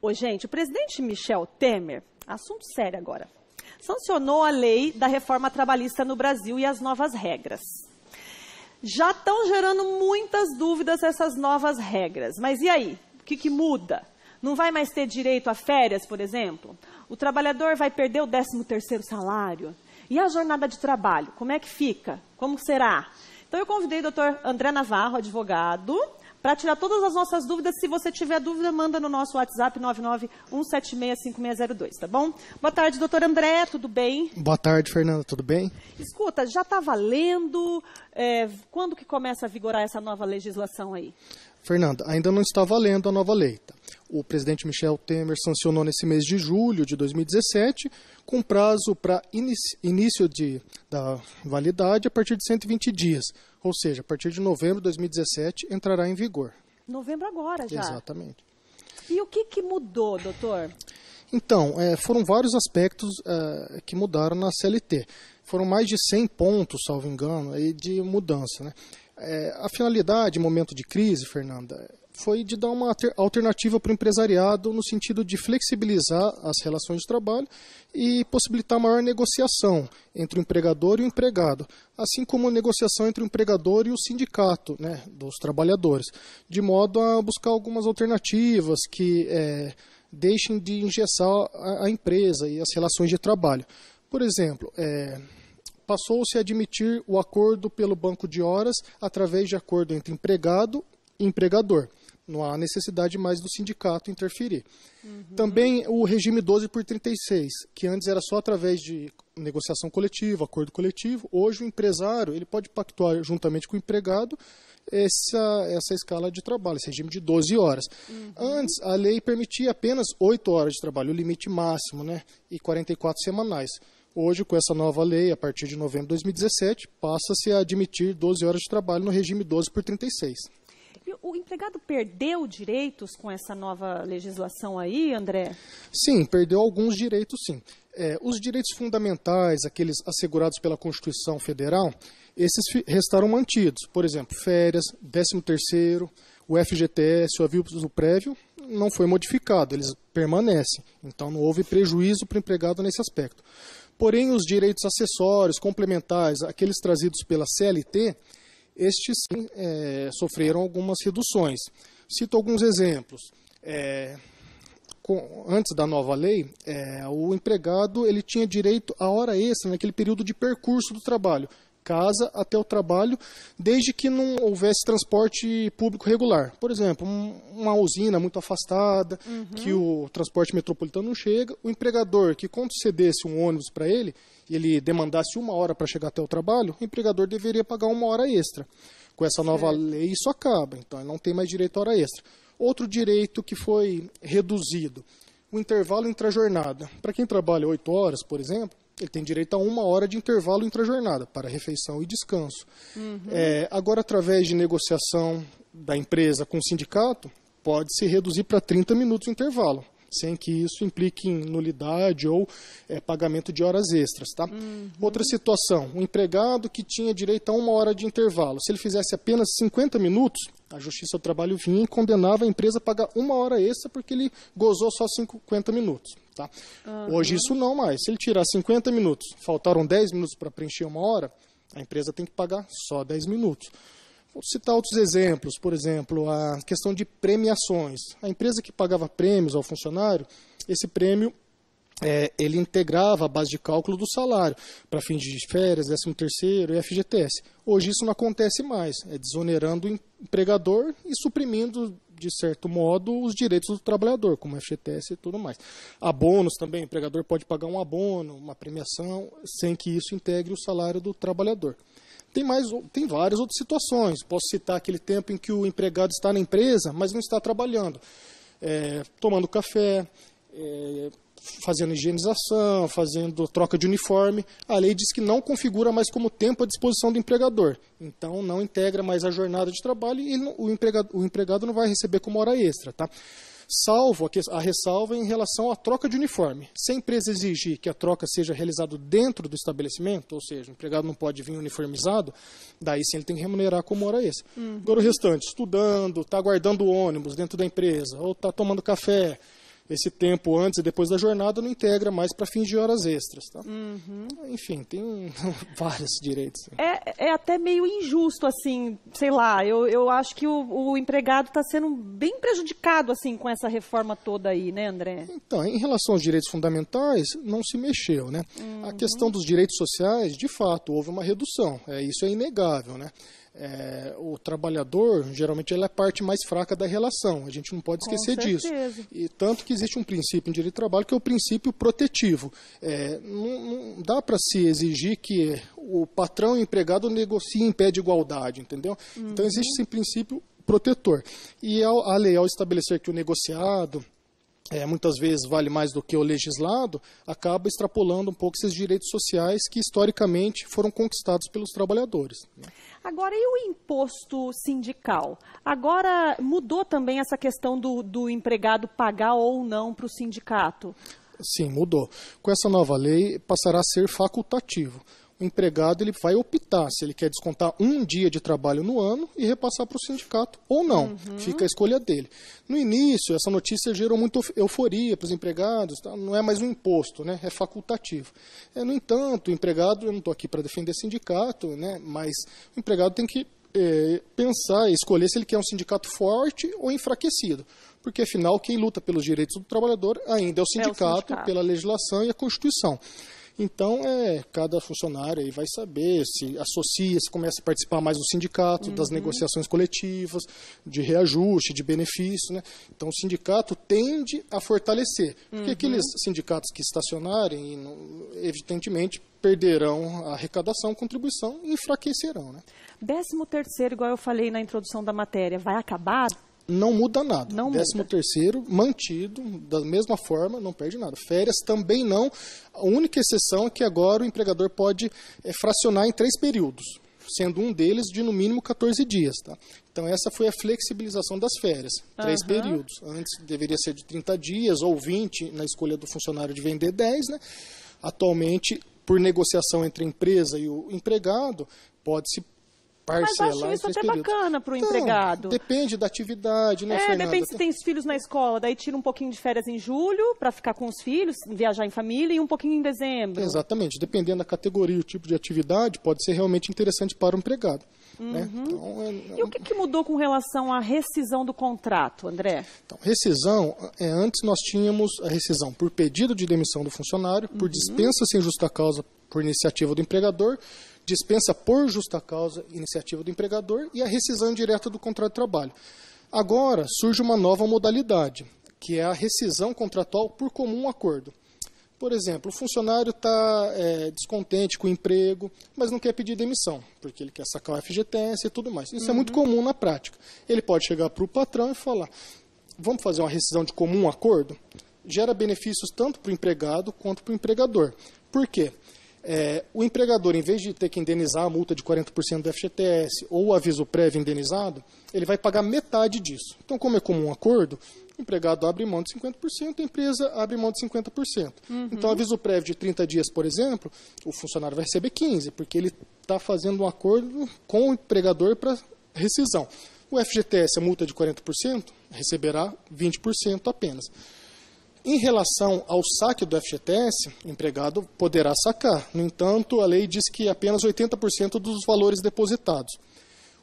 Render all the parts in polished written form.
Ô, gente, o presidente Michel Temer, assunto sério agora, sancionou a lei da reforma trabalhista no Brasil e as novas regras. Já estão gerando muitas dúvidas essas novas regras. Mas e aí? O que muda? Não vai mais ter direito a férias, por exemplo? O trabalhador vai perder o 13º salário? E a jornada de trabalho? Como é que fica? Como será? Então eu convidei o doutor André Navarro, advogado, para tirar todas as nossas dúvidas. Se você tiver dúvida, manda no nosso WhatsApp 991765602, tá bom? Boa tarde, doutor André, tudo bem? Boa tarde, Fernanda, tudo bem? Escuta, já está valendo? Quando que começa a vigorar essa nova legislação aí? Fernanda, ainda não está valendo a nova lei. Tá? O presidente Michel Temer sancionou nesse mês de julho de 2017, com prazo para início da validade a partir de 120 dias. Ou seja, a partir de novembro de 2017 entrará em vigor. Novembro agora já? Exatamente. E o que mudou, doutor? Então, foram vários aspectos que mudaram na CLT. Foram mais de 100 pontos, salvo engano, aí de mudança, né? A finalidade, em momento de crise, Fernanda, foi de dar uma alternativa para o empresariado no sentido de flexibilizar as relações de trabalho e possibilitar maior negociação entre o empregador e o empregado, assim como a negociação entre o empregador e o sindicato, né, dos trabalhadores, de modo a buscar algumas alternativas que deixem de engessar a empresa e as relações de trabalho. Por exemplo, passou-se a admitir o acordo pelo banco de horas através de acordo entre empregado e empregador. Não há necessidade mais do sindicato interferir. Também o regime 12/36, que antes era só através de negociação coletiva, acordo coletivo. Hoje o empresário ele pode pactuar juntamente com o empregado essa escala de trabalho, esse regime de 12 horas. Antes, a lei permitia apenas 8 horas de trabalho, o limite máximo, né, e 44 semanais. Hoje, com essa nova lei, a partir de novembro de 2017, passa-se a admitir 12 horas de trabalho no regime 12/36. E o empregado perdeu direitos com essa nova legislação aí, André? Sim, perdeu alguns direitos, sim. Os direitos fundamentais, aqueles assegurados pela Constituição Federal, esses restaram mantidos. Por exemplo, férias, 13º, o FGTS, o aviso prévio, não foi modificado, eles permanecem. Então, não houve prejuízo para o empregado nesse aspecto. Porém, os direitos acessórios, complementares, aqueles trazidos pela CLT, estes sim, sofreram algumas reduções. Cito alguns exemplos. Antes da nova lei, o empregado ele tinha direito à hora extra naquele período de percurso do trabalho, casa até o trabalho, desde que não houvesse transporte público regular. Por exemplo, uma usina muito afastada, que o transporte metropolitano não chega, o empregador que concedesse um ônibus para ele, e ele demandasse 1 hora para chegar até o trabalho, o empregador deveria pagar 1 hora extra. Com essa nova lei isso acaba, então ele não tem mais direito à hora extra. Outro direito que foi reduzido, o intervalo intrajornada. Para quem trabalha 8 horas, por exemplo, ele tem direito a 1 hora de intervalo intrajornada para refeição e descanso. Agora, através de negociação da empresa com o sindicato, pode-se reduzir para 30 minutos o intervalo, sem que isso implique em nulidade ou pagamento de horas extras. Tá? Outra situação, o empregado que tinha direito a 1 hora de intervalo, se ele fizesse apenas 50 minutos, a Justiça do Trabalho vinha e condenava a empresa a pagar 1 hora extra porque ele gozou só 50 minutos. Tá? Hoje isso não mais. Se ele tirar 50 minutos, faltaram 10 minutos para preencher 1 hora, a empresa tem que pagar só 10 minutos. Vou citar outros exemplos, por exemplo, a questão de premiações. A empresa que pagava prêmios ao funcionário, esse prêmio ele integrava a base de cálculo do salário para fins de férias, 13º e FGTS. Hoje isso não acontece mais, desonerando o empregador e suprimindo, de certo modo, os direitos do trabalhador, como FGTS e tudo mais. Abonos também, o empregador pode pagar um abono, uma premiação, sem que isso integre o salário do trabalhador. Tem várias outras situações. Posso citar aquele tempo em que o empregado está na empresa, mas não está trabalhando. Tomando café, fazendo higienização, fazendo troca de uniforme. A lei diz que não configura mais como tempo à disposição do empregador. Então, não integra mais a jornada de trabalho e o empregado não vai receber como hora extra. Tá? Salvo a ressalva em relação à troca de uniforme. Se a empresa exigir que a troca seja realizada dentro do estabelecimento, ou seja, o empregado não pode vir uniformizado, daí sim ele tem que remunerar como hora extra. Agora o restante, estudando, está aguardando o ônibus dentro da empresa, ou está tomando café, esse tempo antes e depois da jornada não integra mais para fins de horas extras. Tá? Enfim, tem vários direitos. É até meio injusto, assim, sei lá, eu acho que o empregado está sendo bem prejudicado, assim, com essa reforma toda aí, né, André? Então, em relação aos direitos fundamentais, não se mexeu, né? A questão dos direitos sociais, de fato, houve uma redução, isso é inegável, né? O trabalhador, geralmente, ele é a parte mais fraca da relação. A gente não pode esquecer disso. E tanto que existe um princípio em direito do trabalho que é o princípio protetivo. Não dá para se exigir que o patrão e o empregado negociem em pé de igualdade, entendeu? Então existe esse princípio protetor. E a lei, ao estabelecer que o negociado muitas vezes vale mais do que o legislado, acaba extrapolando um pouco esses direitos sociais que historicamente foram conquistados pelos trabalhadores. Agora, e o imposto sindical? Agora mudou também essa questão do empregado pagar ou não para o sindicato? Sim, mudou. Com essa nova lei, passará a ser facultativo. O empregado ele vai optar se ele quer descontar um dia de trabalho no ano e repassar para o sindicato ou não. Fica a escolha dele. No início, essa notícia gerou muita euforia para os empregados, tá? Não é mais um imposto, né? É facultativo. No entanto, o empregado, eu não estou aqui para defender sindicato, né? Mas o empregado tem que pensar e escolher se ele quer um sindicato forte ou enfraquecido. Porque, afinal, quem luta pelos direitos do trabalhador ainda é o sindicato. Pela legislação e a Constituição. Então, cada funcionário aí vai saber se associa, se começa a participar mais do sindicato, das negociações coletivas, de reajuste, de benefício, né? Então, o sindicato tende a fortalecer. Porque aqueles sindicatos que estacionarem, evidentemente, perderão a arrecadação, contribuição e enfraquecerão, né? 13º, igual eu falei na introdução da matéria, vai acabar? Não muda nada. Não 13º, mantido, da mesma forma, não perde nada. Férias também não. A única exceção é que agora o empregador pode fracionar em 3 períodos, sendo um deles de no mínimo 14 dias. Tá? Então essa foi a flexibilização das férias, 3 períodos. Antes deveria ser de 30 dias ou 20 na escolha do funcionário de vender 10. Né? Atualmente, por negociação entre a empresa e o empregado, pode-se parcelar. Mas acho isso até bacana para o empregado. Depende da atividade, né, Fernanda? Depende se tem os filhos na escola, daí tira um pouquinho de férias em julho para ficar com os filhos, viajar em família e um pouquinho em dezembro. Exatamente, dependendo da categoria e o tipo de atividade, pode ser realmente interessante para o empregado. Né? Então, e o que mudou com relação à rescisão do contrato, André? Então, rescisão, antes nós tínhamos a rescisão por pedido de demissão do funcionário, por dispensa sem justa causa por iniciativa do empregador, dispensa por justa causa, iniciativa do empregador, e a rescisão direta do contrato de trabalho. Agora surge uma nova modalidade, que é a rescisão contratual por comum acordo. Por exemplo, o funcionário está descontente com o emprego, mas não quer pedir demissão, porque ele quer sacar o FGTS e tudo mais. Isso é muito comum na prática. Ele pode chegar para o patrão e falar, vamos fazer uma rescisão de comum acordo? Gera benefícios tanto para o empregado quanto para o empregador. Por quê? O empregador, em vez de ter que indenizar a multa de 40% do FGTS ou o aviso prévio indenizado, ele vai pagar metade disso. Então, como é comum acordo, o empregado abre mão de 50%, a empresa abre mão de 50%. Então, aviso prévio de 30 dias, por exemplo, o funcionário vai receber 15%, porque ele está fazendo um acordo com o empregador para rescisão. O FGTS, a multa de 40%, receberá 20% apenas. Em relação ao saque do FGTS, o empregado poderá sacar. No entanto, a lei diz que apenas 80% dos valores depositados.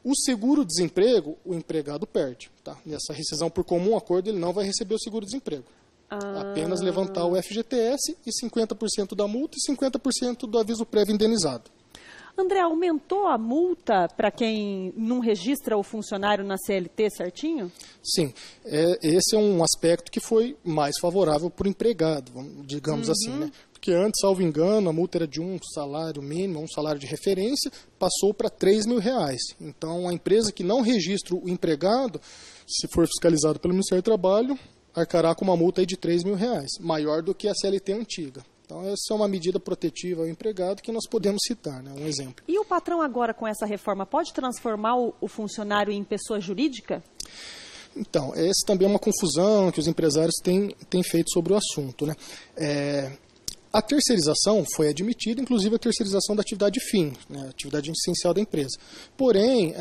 O seguro-desemprego, o empregado perde. Tá? Nessa rescisão por comum acordo, ele não vai receber o seguro-desemprego. Apenas levantar o FGTS e 50% da multa e 50% do aviso prévio indenizado. André, aumentou a multa para quem não registra o funcionário na CLT certinho? Sim, esse é um aspecto que foi mais favorável para o empregado, digamos assim, né? Porque antes, salvo engano, a multa era de um salário mínimo, um salário de referência, passou para R$3.000. Então, a empresa que não registra o empregado, se for fiscalizado pelo Ministério do Trabalho, arcará com uma multa aí de R$3.000, maior do que a CLT antiga. Então, essa é uma medida protetiva ao empregado que nós podemos citar, né? Um exemplo. E o patrão agora, com essa reforma, pode transformar o funcionário em pessoa jurídica? Então, essa também é uma confusão que os empresários têm feito sobre o assunto, né? A terceirização foi admitida, inclusive a terceirização da atividade fim, né? Atividade essencial da empresa. Porém,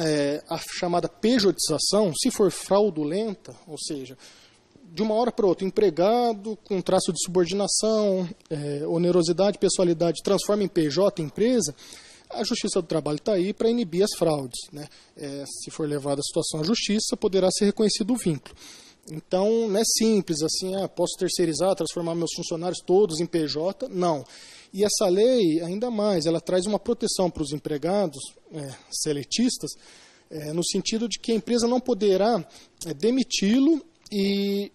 a chamada pejotização, se for fraudulenta, ou seja, de uma hora para outra, empregado com traço de subordinação, onerosidade, pessoalidade, transforma em PJ, empresa, a Justiça do Trabalho está aí para inibir as fraudes, né? Se for levada a situação à Justiça, poderá ser reconhecido o vínculo. Então, não é simples assim, posso terceirizar, transformar meus funcionários todos em PJ, não. E essa lei, ainda mais, ela traz uma proteção para os empregados seletistas, no sentido de que a empresa não poderá demiti-lo e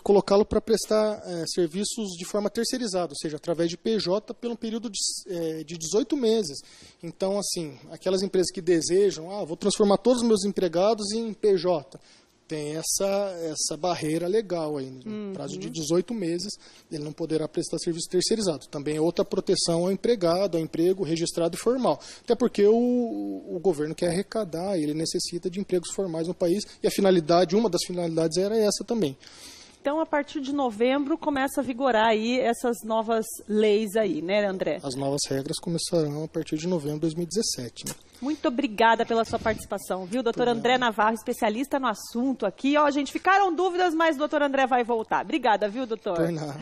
colocá-lo para prestar serviços de forma terceirizada, ou seja, através de PJ, pelo período de 18 meses. Então, assim, aquelas empresas que desejam, vou transformar todos os meus empregados em PJ, tem essa barreira legal aí, no prazo de 18 meses, ele não poderá prestar serviço terceirizado. Também é outra proteção ao empregado, ao emprego registrado e formal. Até porque o governo quer arrecadar, ele necessita de empregos formais no país, e a finalidade, uma das finalidades era essa também. Então, a partir de novembro, começa a vigorar aí essas novas leis aí, né, André? As novas regras começarão a partir de novembro de 2017. Né? Muito obrigada pela sua participação, viu, doutor André Navarro, especialista no assunto aqui. Ó, gente, ficaram dúvidas, mas o doutor André vai voltar. Obrigada, viu, doutor? Por nada.